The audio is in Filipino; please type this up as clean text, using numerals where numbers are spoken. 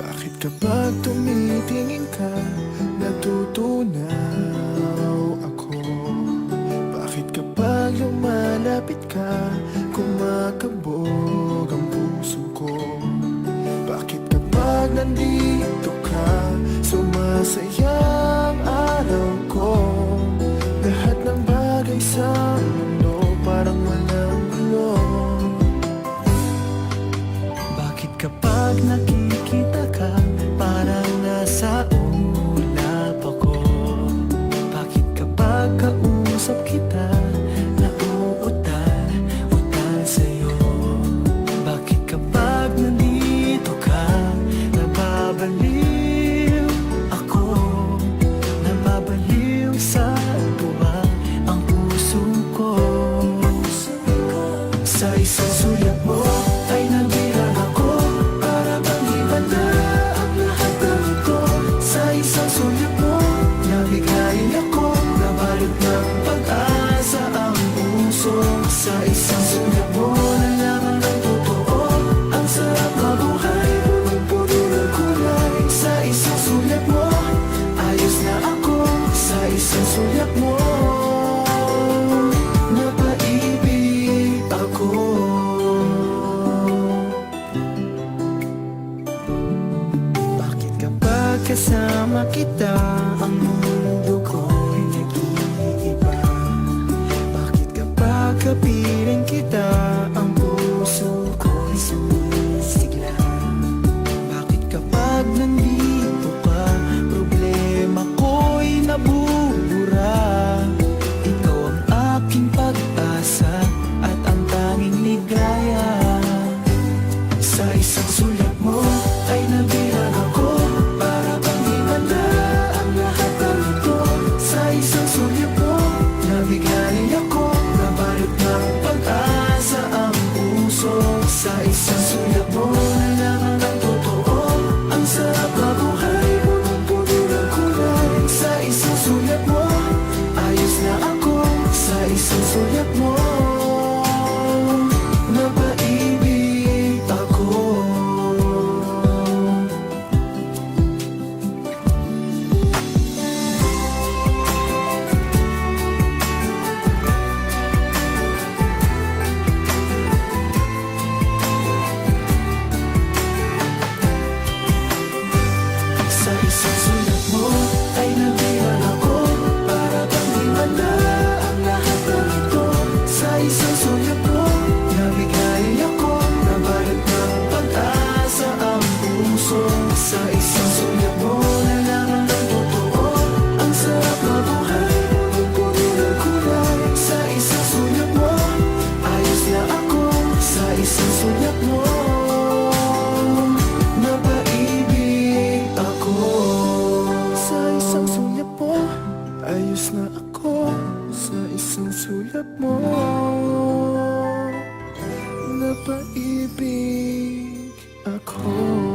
Bakit kapag tumitingin ka, natutunaw ako? Bakit kapag lumalapit ka, kumakabog ang puso ko? Bakit kapag nandito ka, sumasaya ang araw ko? Lahat ng bagay sa mundo parang walang gulo. Bakit kapag nakikita ka, parang nasa ulap ako? Bakit kapag kausap kita, nauutal sa'yo? Bakit kapag nandito ka, nababaliw ako? Nababaliw sa tuwa ang puso ko. Sa isang sulat mo ay nabirang ako, para bang iba na ang lahat ng ito. Sa isang sulat mo, nabigayin ako, nabalot ng pag-asa ang puso. Sa isang sulat mo, nalaman ng totoo, ang sarap mabuhay, punong-puno ng kulay. Sa isang sulat mo, ayos na ako. Sa isang sulat mo, napaibig ako. Bakit kapag kasama kita, ang mundo ko'y nag-iiba? Bakit kapag kapiling kita, ang puso ko'y sumisigla? Bakit kapag nandito ka, problema ko'y nabubura? Ikaw ang aking pag-asa at ang tanging ligaya. Sa isang sulat mo ay nabirang ako, para bang himanda ang lahat ng ito. Sa isang sulat mo, nabigayin ako, nabalot ng pag-asa ang puso. Sa isang sulat mo, nalaman ng totoo, ang sarap mabuhay, punong-puno ng kulay. Sa isang sulat mo, ayos na ako. Sa isang sulat mo, napaibig ako. Sa isang sulat mo ay nabirang ako, para bang himanda ang lahat ng ito. Sa isang sulat mo, nabigayin ako, nabalot ng pag-asa ang puso. Sa isang sulat mo, nalaman ng totoo, ang sarap mabuhay, punong-puno ng kulay. Sa isang sulat mo, ayos na ako. Sa isang sulat mo, napaibig ako. Sa isang sulat mo, ayos na ako. Sa isang sulat mo, napaibig ako.